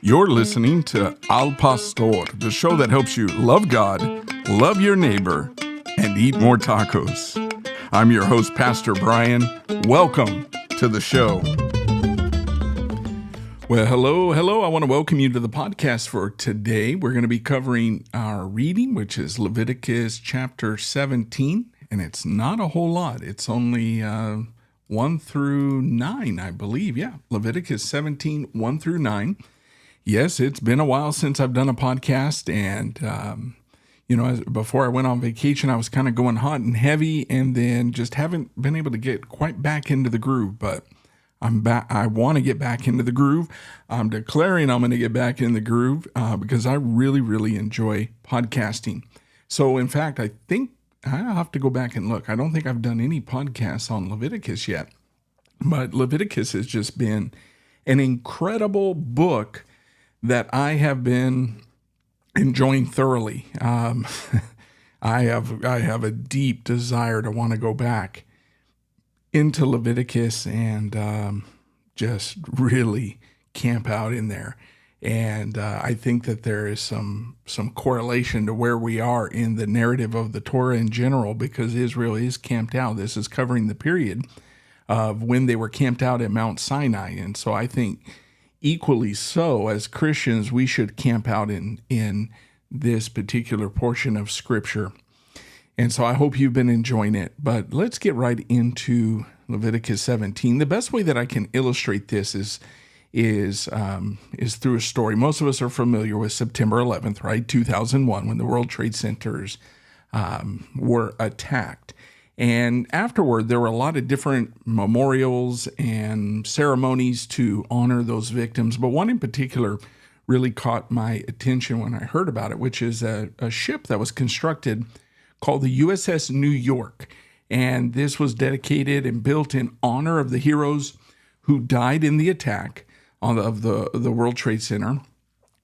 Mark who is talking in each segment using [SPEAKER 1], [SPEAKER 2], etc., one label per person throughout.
[SPEAKER 1] You're listening to Al Pastor, the show that helps you love God, love your neighbor, and eat more tacos. I'm your host, Pastor Brian. Welcome to the show. Well, hello. I want to welcome you to the podcast for today. We're going to be covering our reading, which is Leviticus chapter 17, and it's not a whole lot. It's only 1 through 9, I believe. Yeah, Leviticus 17, 1 through 9. Yes, it's been a while since I've done a podcast, and, before I went on vacation, I was kind of going hot and heavy, and then just haven't been able to get quite back into the groove, but I'm back. I want to get back into the groove. I'm declaring I'm going to get back in the groove because I really, really enjoy podcasting. So, in fact, I think I'll have to go back and look. I don't think I've done any podcasts on Leviticus yet, but Leviticus has just been an incredible book that I have been enjoying thoroughly. I have a deep desire to want to go back into Leviticus and just really camp out in there. And I think that there is some correlation to where we are in the narrative of the Torah in general, because Israel is camped out. This is covering the period of when they were camped out at Mount Sinai. And so I think equally so, as Christians, we should camp out in this particular portion of Scripture. And so I hope you've been enjoying it. But let's get right into Leviticus 17. The best way that I can illustrate this is through a story. Most of us are familiar with September 11th, right? 2001, when the World Trade Centers were attacked. And afterward, there were a lot of different memorials and ceremonies to honor those victims. But one in particular really caught my attention when I heard about it, which is a ship that was constructed called the USS New York. And this was dedicated and built in honor of the heroes who died in the attack of the World Trade Center.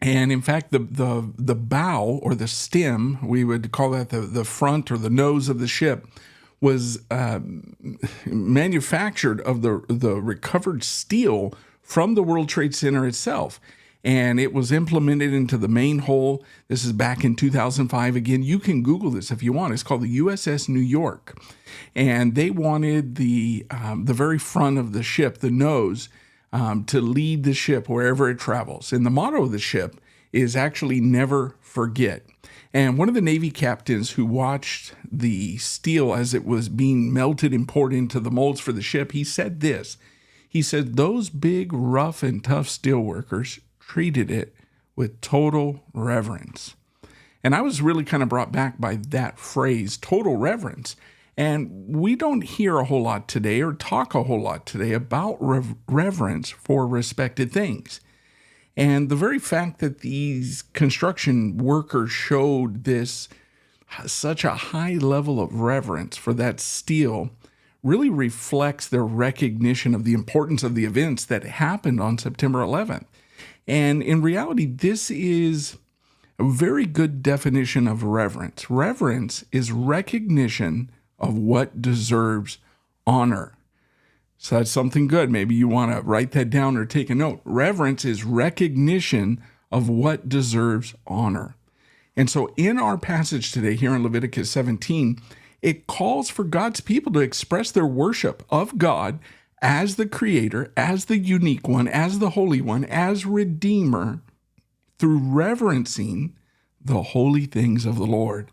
[SPEAKER 1] And in fact, the bow or the stem, we would call that the front or the nose of the ship, was manufactured of the recovered steel from the World Trade Center itself. And it was implemented into the main hull. This is back in 2005. Again, you can Google this if you want. It's called the USS New York. And they wanted the very front of the ship, the nose, to lead the ship wherever it travels. And the motto of the ship is actually never forget. And one of the Navy captains who watched the steel as it was being melted and poured into the molds for the ship, he said this. He said, "Those big, rough, and tough steel workers treated it with total reverence." And I was really kind of brought back by that phrase, total reverence. And we don't hear a whole lot today or talk a whole lot today about reverence for respected things. And the very fact that these construction workers showed this such a high level of reverence for that steel really reflects their recognition of the importance of the events that happened on September 11th. And in reality, this is a very good definition of reverence. Reverence is recognition of what deserves honor. So that's something good. Maybe you want to write that down or take a note. Reverence is recognition of what deserves honor. And so in our passage today, here in Leviticus 17, it calls for God's people to express their worship of God as the Creator, as the unique one, as the Holy One, as Redeemer, through reverencing the holy things of the Lord.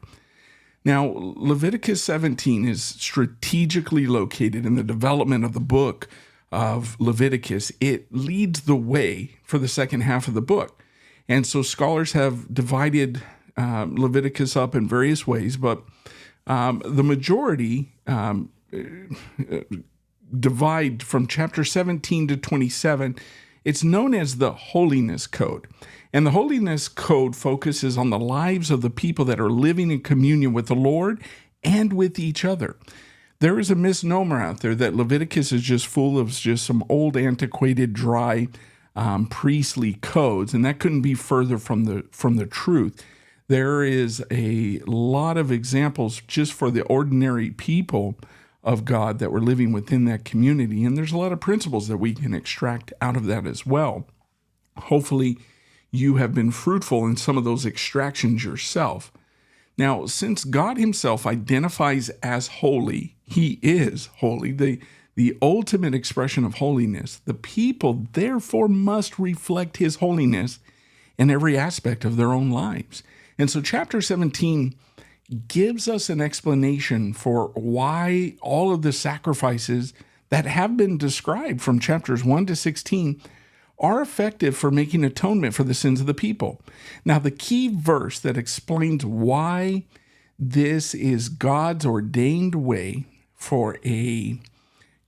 [SPEAKER 1] Now, Leviticus 17 is strategically located in the development of the book of Leviticus. It leads the way for the second half of the book. And so scholars have divided Leviticus up in various ways, but the majority divide from chapter 17 to 27. It's known as the Holiness Code. And the Holiness Code focuses on the lives of the people that are living in communion with the Lord and with each other. There is a misnomer out there that Leviticus is just full of just some old, antiquated, dry priestly codes, and that couldn't be further from the truth. There is a lot of examples just for the ordinary people of God that were living within that community. And there's a lot of principles that we can extract out of that as well. Hopefully, you have been fruitful in some of those extractions yourself. Now, since God himself identifies as holy, he is holy, the ultimate expression of holiness, the people therefore must reflect his holiness in every aspect of their own lives. And so chapter 17 gives us an explanation for why all of the sacrifices that have been described from chapters 1 to 16 are effective for making atonement for the sins of the people. Now, the key verse that explains why this is God's ordained way for a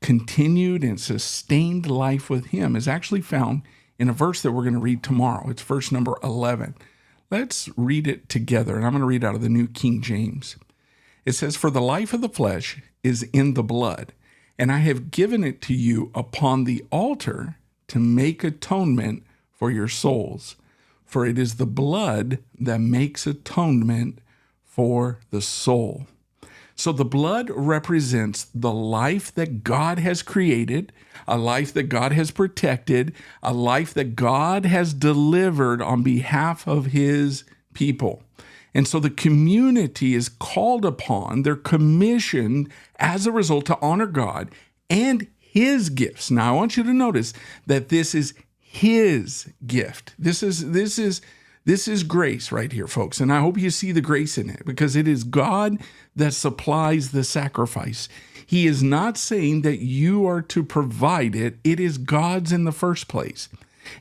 [SPEAKER 1] continued and sustained life with him is actually found in a verse that we're going to read tomorrow. It's verse number 11. Let's read it together, and I'm going to read out of the New King James. It says, "For the life of the flesh is in the blood, and I have given it to you upon the altar to make atonement for your souls. For it is the blood that makes atonement for the soul." So the blood represents the life that God has created, a life that God has protected, a life that God has delivered on behalf of his people. And so the community is called upon, they're commissioned as a result to honor God and his gifts. Now, I want you to notice that this is his gift. This is grace right here, folks. And I hope you see the grace in it, because it is God that supplies the sacrifice. He is not saying that you are to provide it. It is God's in the first place.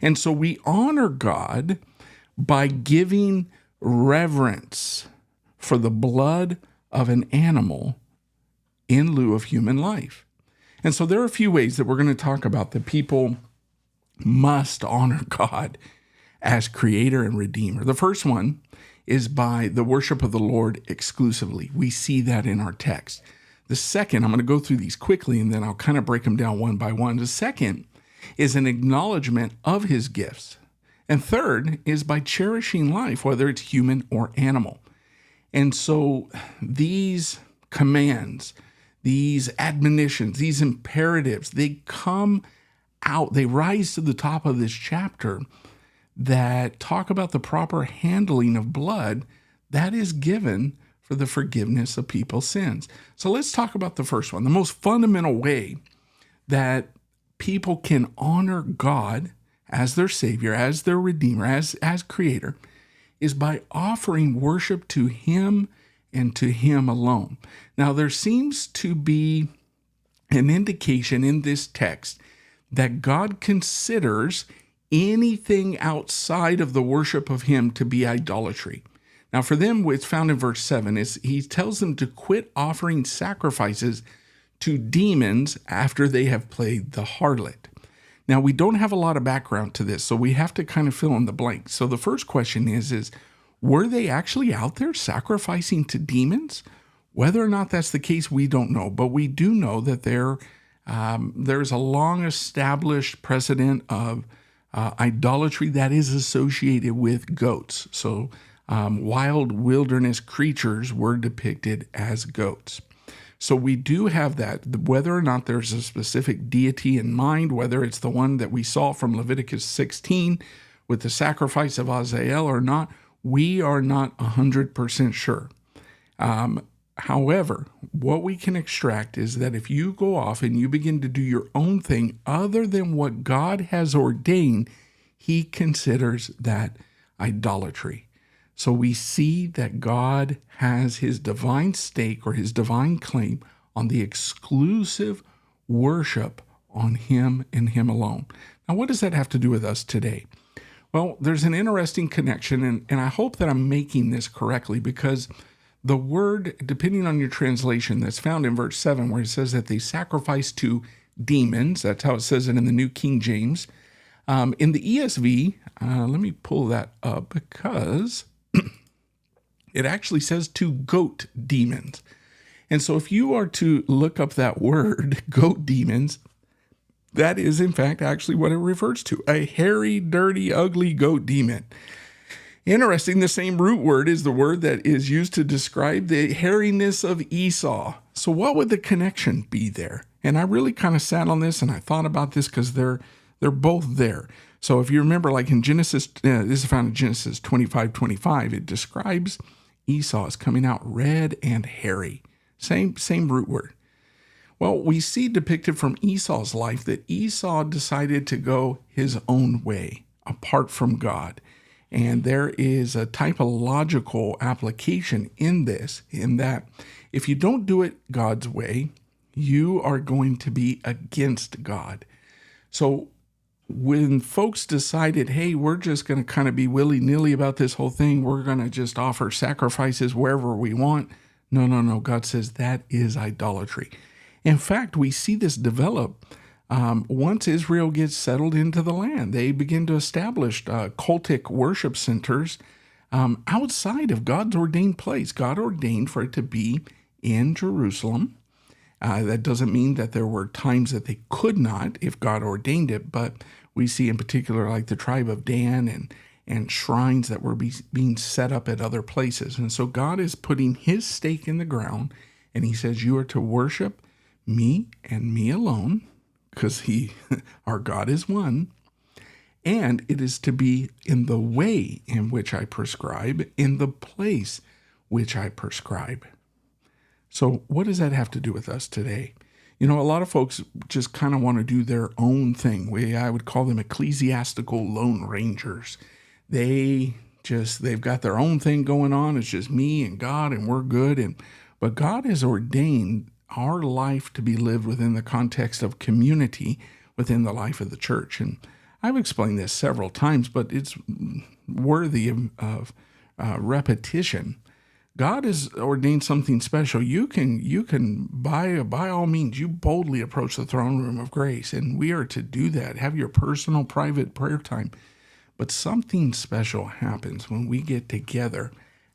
[SPEAKER 1] And so we honor God by giving reverence for the blood of an animal in lieu of human life. And so there are a few ways that we're going to talk about that people must honor God as creator and redeemer. The first one is by the worship of the Lord exclusively. We see that in our text. The second, I'm going to go through these quickly and then I'll kind of break them down one by one. The second is an acknowledgement of his gifts. And third is by cherishing life, whether it's human or animal. And so these commands, these admonitions, these imperatives, they come out, they rise to the top of this chapter that talk about the proper handling of blood that is given for the forgiveness of people's sins. So let's talk about the first one. The most fundamental way that people can honor God as their Savior, as their Redeemer, as Creator, is by offering worship to him and to him alone. Now, there seems to be an indication in this text that God considers anything outside of the worship of him to be idolatry. Now, for them, it's found in verse 7, is he tells them to quit offering sacrifices to demons after they have played the harlot. Now, we don't have a lot of background to this, so we have to kind of fill in the blanks. So the first question is were they actually out there sacrificing to demons? Whether or not that's the case, we don't know. But we do know that there's a long-established precedent of idolatry that is associated with goats. So wild wilderness creatures were depicted as goats. So we do have that. Whether or not there's a specific deity in mind, whether it's the one that we saw from Leviticus 16 with the sacrifice of Azazel or not, we are not 100% sure. However, what we can extract is that if you go off and you begin to do your own thing other than what God has ordained, he considers that idolatry. So we see that God has his divine stake or his divine claim on the exclusive worship on him and him alone. Now, what does that have to do with us today? Well, there's an interesting connection, and I hope that I'm making this correctly, because the word, depending on your translation, that's found in verse 7, where it says that they sacrifice to demons. That's how it says it in the New King James. In the ESV, let me pull that up because it actually says to goat demons. And so if you are to look up that word, goat demons, that is in fact actually what it refers to, a hairy, dirty, ugly goat demon. Interesting, the same root word is the word that is used to describe the hairiness of Esau. So what would the connection be there? And I really kind of sat on this and I thought about this because they're both there. So if you remember, like in Genesis, this is found in Genesis 25:25, it describes Esau as coming out red and hairy. Same root word. Well, we see depicted from Esau's life that Esau decided to go his own way, apart from God. And there is a typological application in this, in that if you don't do it God's way, you are going to be against God. So when folks decided, hey, we're just going to kind of be willy-nilly about this whole thing, we're going to just offer sacrifices wherever we want. No. God says that is idolatry. In fact, we see this develop once Israel gets settled into the land. They begin to establish cultic worship centers outside of God's ordained place. God ordained for it to be in Jerusalem. That doesn't mean that there were times that they could not if God ordained it, but we see in particular like the tribe of Dan and shrines that were being set up at other places. And so God is putting his stake in the ground, and he says, you are to worship me and me alone, because our God is one, and it is to be in the way in which I prescribe, in the place which I prescribe. So what does that have to do with us today? You know, a lot of folks just kind of want to do their own thing. I would call them ecclesiastical lone rangers. They've got their own thing going on. It's just me and God, and we're good. But God has ordained our life to be lived within the context of community within the life of the church. And I've explained this several times, but it's worthy of repetition. God has ordained something special. You can by all means, you boldly approach the throne room of grace, and we are to do that. Have your personal, private prayer time. But something special happens when we get together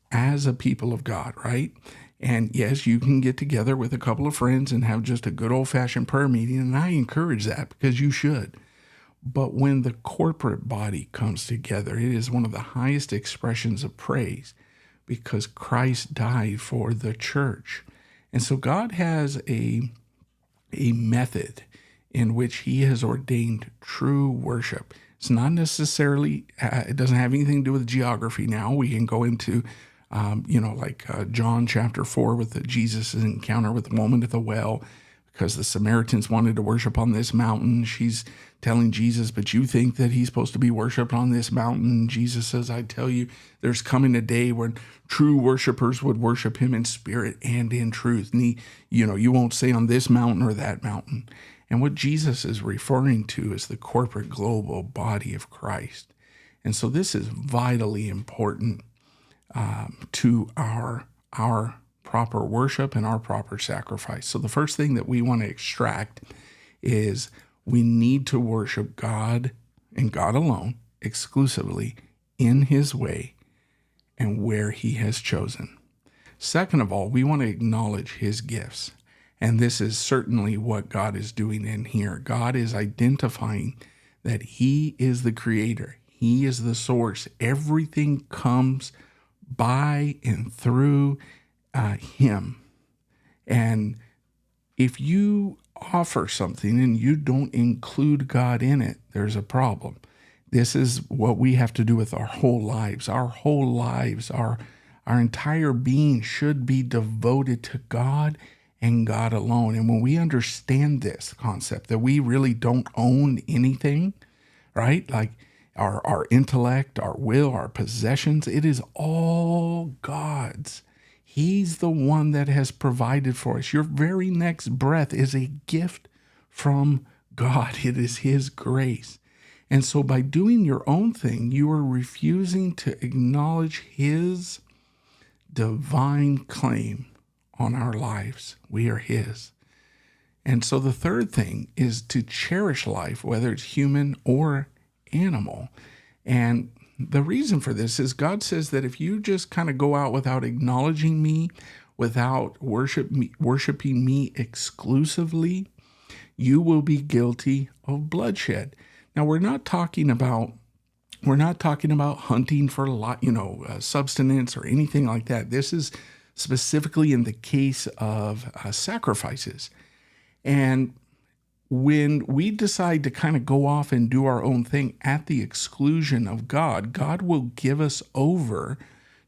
[SPEAKER 1] as a people of God, right? And yes, you can get together with a couple of friends and have just a good old-fashioned prayer meeting, and I encourage that because you should. But when the corporate body comes together, it is one of the highest expressions of praise because Christ died for the church. And so God has a method in which he has ordained true worship. It's not necessarily, it doesn't have anything to do with geography now. We can go into John chapter 4 with Jesus' encounter with the woman at the well, because the Samaritans wanted to worship on this mountain. She's telling Jesus, but you think that he's supposed to be worshiped on this mountain. Jesus says, I tell you, there's coming a day when true worshipers would worship him in spirit and in truth. And you won't say on this mountain or that mountain. And what Jesus is referring to is the corporate global body of Christ. And so this is vitally important to our proper worship and our proper sacrifice. So the first thing that we want to extract is we need to worship God and God alone, exclusively, in his way and where he has chosen. Second of all, we want to acknowledge his gifts. And this is certainly what God is doing in here. God is identifying that he is the creator. He is the source. Everything comes by and through him. And if you offer something and you don't include God in it, there's a problem. This is what we have to do with our whole lives. Our whole lives, our entire being should be devoted to God and God alone. And when we understand this concept, that we really don't own anything, right? Like our intellect, our will, our possessions, it is all God's. He's the one that has provided for us. Your very next breath is a gift from God. It is his grace. And so by doing your own thing, you are refusing to acknowledge his divine claim on our lives. We are his. And so the third thing is to cherish life, whether it's human or animal. And the reason for this is God says that if you just kind of go out without acknowledging me, without worshiping me exclusively, you will be guilty of bloodshed. Now, we're not talking about hunting for substance or anything like that. This is specifically in the case of sacrifices. And when we decide to kind of go off and do our own thing at the exclusion of God, God will give us over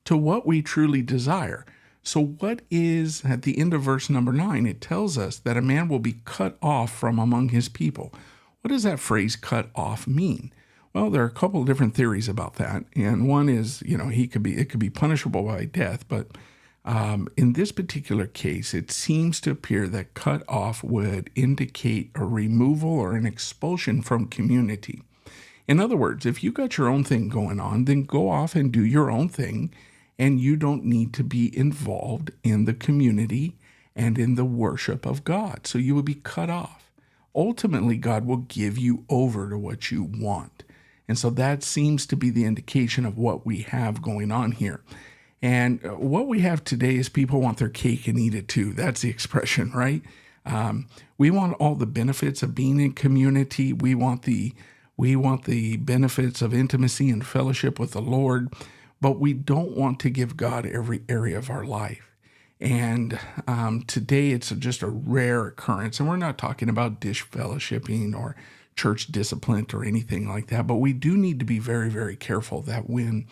[SPEAKER 1] to what we truly desire. So what is, at the end of verse number 9, it tells us that a man will be cut off from among his people. What does that phrase cut off mean? Well, there are a couple of different theories about that. And one is, it could be punishable by death, but in this particular case, it seems to appear that cut off would indicate a removal or an expulsion from community. In other words, if you got your own thing going on, then go off and do your own thing, and you don't need to be involved in the community and in the worship of God. So you will be cut off. Ultimately, God will give you over to what you want. And so that seems to be the indication of what we have going on here. And what we have today is people want their cake and eat it too. That's the expression, right? We want all the benefits of being in community. We want the benefits of intimacy and fellowship with the Lord, but we don't want to give God every area of our life. And today it's just a rare occurrence. And we're not talking about dish fellowshipping or church discipline or anything like that, but we do need to be very, very careful that when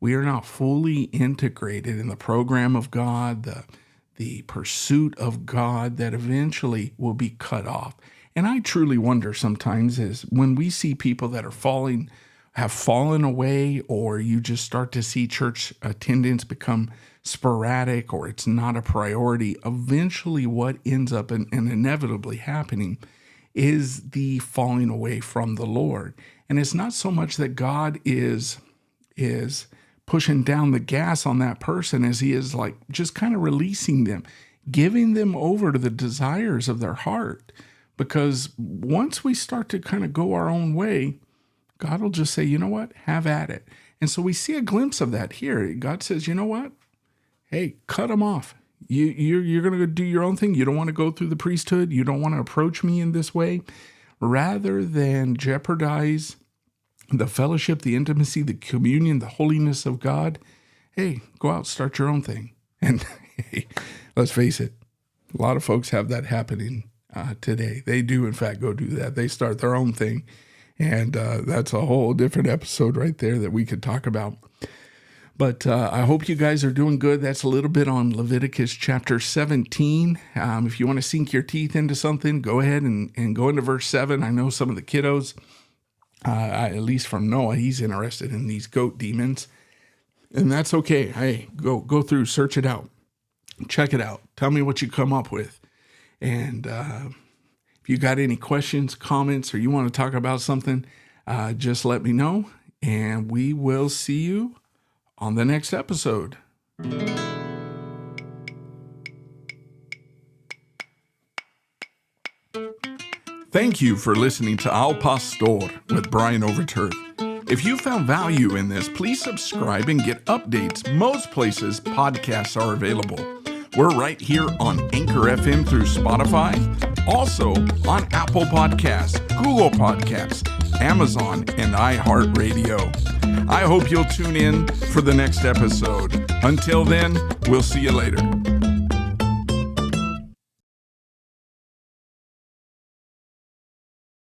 [SPEAKER 1] we are not fully integrated in the program of God, the pursuit of God, that eventually will be cut off. And I truly wonder sometimes is when we see people that are have fallen away, or you just start to see church attendance become sporadic or it's not a priority, eventually what ends up and inevitably happening is the falling away from the Lord. And it's not so much that God is pushing down the gas on that person as he is like just kind of releasing them, giving them over to the desires of their heart. Because once we start to kind of go our own way, God will just say, you know what, have at it. And so we see a glimpse of that here. God says, you know what, hey, cut them off. You're going to do your own thing. You don't want to go through the priesthood. You don't want to approach me in this way. Rather than jeopardize the fellowship, the intimacy, the communion, the holiness of God, hey, go out, start your own thing. And hey, let's face it, a lot of folks have that happening today. They do, in fact, go do that. They start their own thing. And that's a whole different episode right there that we could talk about. But I hope you guys are doing good. That's a little bit on Leviticus chapter 17. If you want to sink your teeth into something, go ahead and go into verse 7. I know some of the kiddos, at least from Noah, he's interested in these goat demons. And that's okay. Hey, go through, search it out. Check it out. Tell me what you come up with. And if you got any questions, comments, or you want to talk about something, just let me know. And we will see you on the next episode. Thank you for listening to Al Pastor with Brian Overturf. If you found value in this, please subscribe and get updates. Most places podcasts are available. We're right here on Anchor FM through Spotify, also on Apple Podcasts, Google Podcasts, Amazon, and iHeartRadio. I hope you'll tune in for the next episode. Until then, we'll see you later.